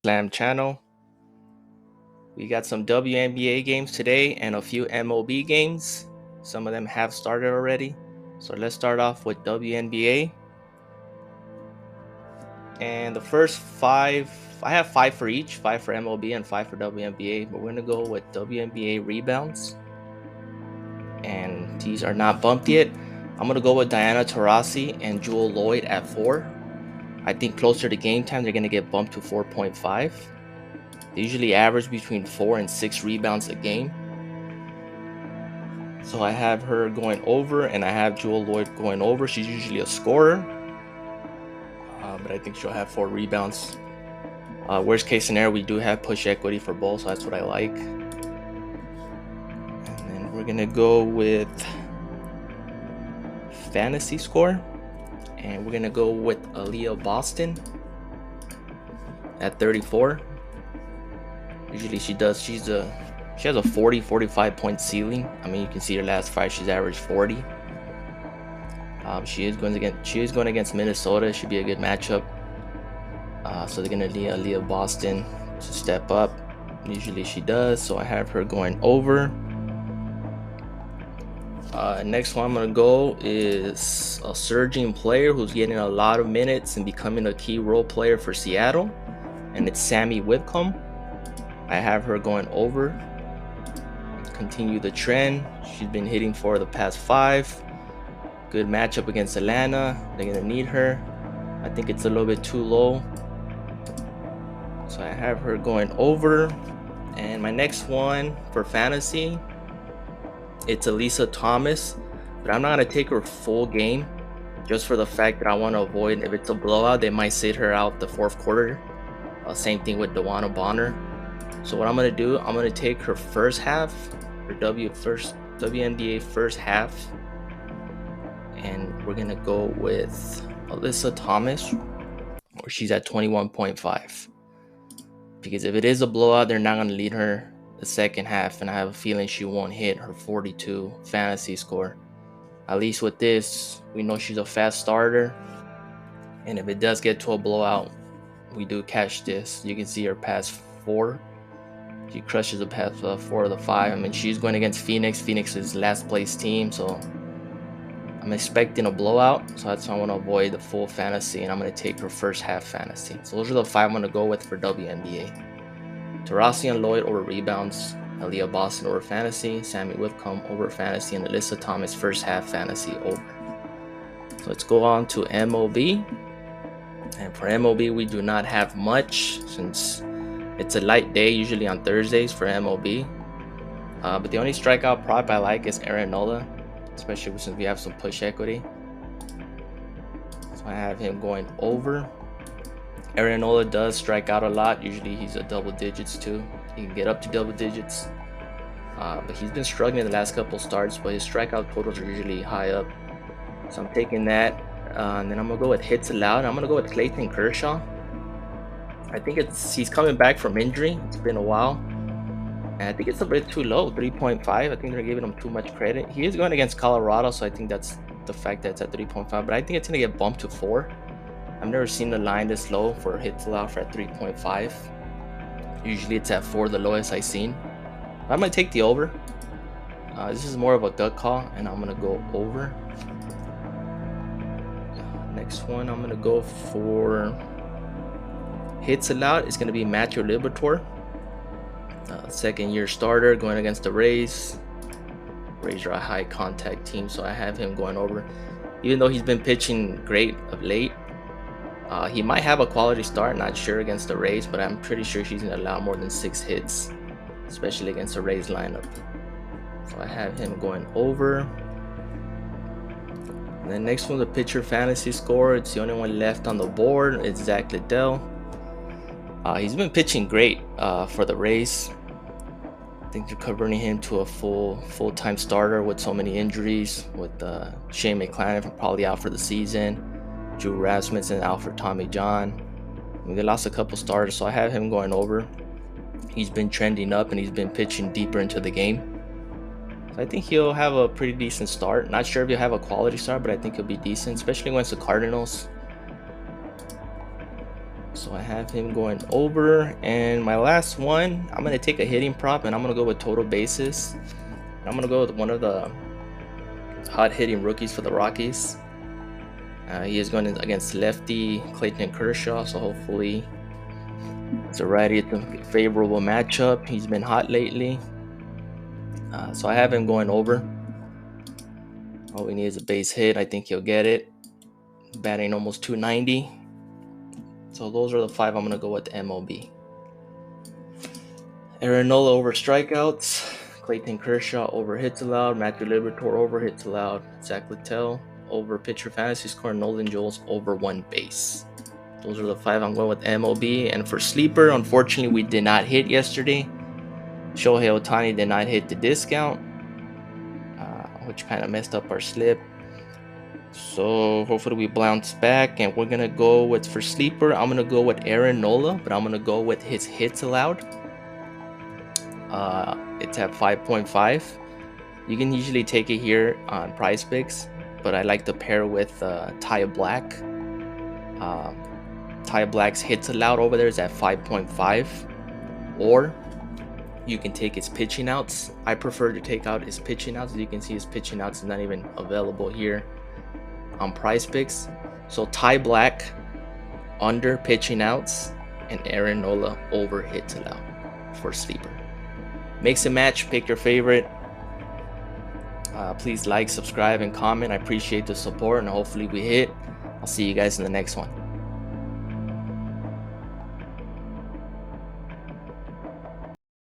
Slam channel. We got some WNBA games today and a few MLB games. Some of them have started already. So let's start off with WNBA. And the first five, I have five for each, five for MLB and five for WNBA. But we're gonna go with WNBA rebounds. And these are not bumped yet. I'm gonna go with Diana Taurasi and Jewel Lloyd at 4. I think closer to game time, they're gonna get bumped to 4.5. They usually average between 4 and 6 rebounds a game. So I have her going over, and I have Jewel Lloyd going over. She's usually a scorer, but I think she'll have 4 rebounds. Worst case scenario, we do have push equity for both, so that's what I like. And then we're gonna go with fantasy score, and we're gonna go with Aaliyah Boston at 34. Usually she has a 40-45 point ceiling. I mean, you can see her last 5, she's averaged 40. She is going against Minnesota. Should be a good matchup. So they're gonna need Aaliyah Boston to step up. Usually she does, so I have her going over. Next one I'm gonna go is a surging player who's getting a lot of minutes and becoming a key role player for Seattle, and it's Sammy Whitcomb. I have her going over. Continue the trend. She's been hitting for the past 5. Good matchup against Atlanta. They're gonna need her. I think it's a little bit too low, so I have her going over. And my next one for fantasy, it's Elisa Thomas, but I'm not gonna take her full game just for the fact that I want to avoid, if it's a blowout, they might sit her out the 4th quarter. Same thing with Dewana Bonner. So what I'm gonna do, I'm gonna take her first half, her WNBA first half, and we're gonna go with Alyssa Thomas, where she's at 21.5. Because if it is a blowout, they're not gonna lead her the second half, and I have a feeling she won't hit her 42 fantasy score. At least with this, we know she's a fast starter, and if it does get to a blowout, we do catch this. You can see her past 4. She crushes the past 4 of the 5. I mean, she's going against Phoenix. Phoenix is last place team, so I'm expecting a blowout. So that's why I want to avoid the full fantasy, and I'm going to take her first half fantasy. So those are the 5 I'm going to go with for WNBA. Taurasi and Lloyd over rebounds, Aaliyah Boston over fantasy, Sammy Whitcomb over fantasy, and Alyssa Thomas first half fantasy over. So let's go on to MLB. And for MLB, we do not have much since it's a light day, usually on Thursdays for MLB. But the only strikeout prop I like is Aaron Nola, especially since we have some push equity. So I have him going over. Aaron Nola does strike out a lot. Usually he's a double digits too. He can get up to double digits. But he's been struggling the last couple starts, but his strikeout totals are usually high up. So I'm taking that. And then I'm gonna go with hits allowed. I'm gonna go with Clayton Kershaw. I think he's coming back from injury. It's been a while, and I think it's a bit too low, 3.5. I think they're giving him too much credit. He is going against Colorado, so I think that's the fact that it's at 3.5. But I think it's gonna get bumped to 4. I've never seen the line this low for hits allowed for at 3.5. Usually it's at 4, the lowest I've seen. I'm gonna take the over. This is more of a gut call, and I'm gonna go over. Next one, I'm gonna go for hits allowed. It's gonna be Matthew Liberatore, 2nd-year starter going against the Rays. Rays are a high contact team, so I have him going over. Even though he's been pitching great of late, he might have a quality start. Not sure against the Rays, but I'm pretty sure he's gonna allow more than 6 hits, especially against the Rays lineup. So I have him going over. And then next one, the pitcher fantasy score. It's the only one left on the board. It's Zach Liddell. He's been pitching great for the Rays. I think they're converting him to a full-time starter with so many injuries, with Shane McClanahan probably out for the season, Drew Rasmussen out for Tommy John. I mean, they lost a couple starters, so I have him going over. He's been trending up, and he's been pitching deeper into the game. So I think he'll have a pretty decent start. Not sure if he'll have a quality start, but I think he'll be decent, especially against the Cardinals. So I have him going over. And my last one, I'm going to take a hitting prop and I'm going to go with total bases. I'm going to go with one of the hot hitting rookies for the Rockies. He is going against lefty Clayton Kershaw, so hopefully it's alrighty. It's a favorable matchup. He's been hot lately. So I have him going over. All we need is a base hit. I think he'll get it. Batting almost 290. So those are the 5 I'm going to go with MLB. Aaron Nola over strikeouts. Clayton Kershaw over hits allowed. Matthew Liberatore over hits allowed. Zach Littell over pitcher fantasy score. Nolan Jones over 1 base. Those are the 5 I'm going with MLB. And for sleeper, unfortunately, we did not hit yesterday. Shohei Ohtani did not hit the discount, which kind of messed up our slip. So hopefully we bounce back, and we're going to go with, for sleeper, I'm going to go with Aaron Nola, but I'm going to go with his hits allowed. It's at 5.5. You can usually take it here on Prize Picks, but I like to pair with Ty Black. Ty Black's hits allowed over there is at 5.5, or you can take his pitching outs. I prefer to take out his pitching outs. As you can see, his pitching outs is not even available here on Prize Picks. So Ty Black under pitching outs and Aaron Nola over hits allowed for sleeper. Mix and match, pick your favorite. Please like, subscribe, and comment. I appreciate the support, and hopefully we hit. I'll see you guys in the next one.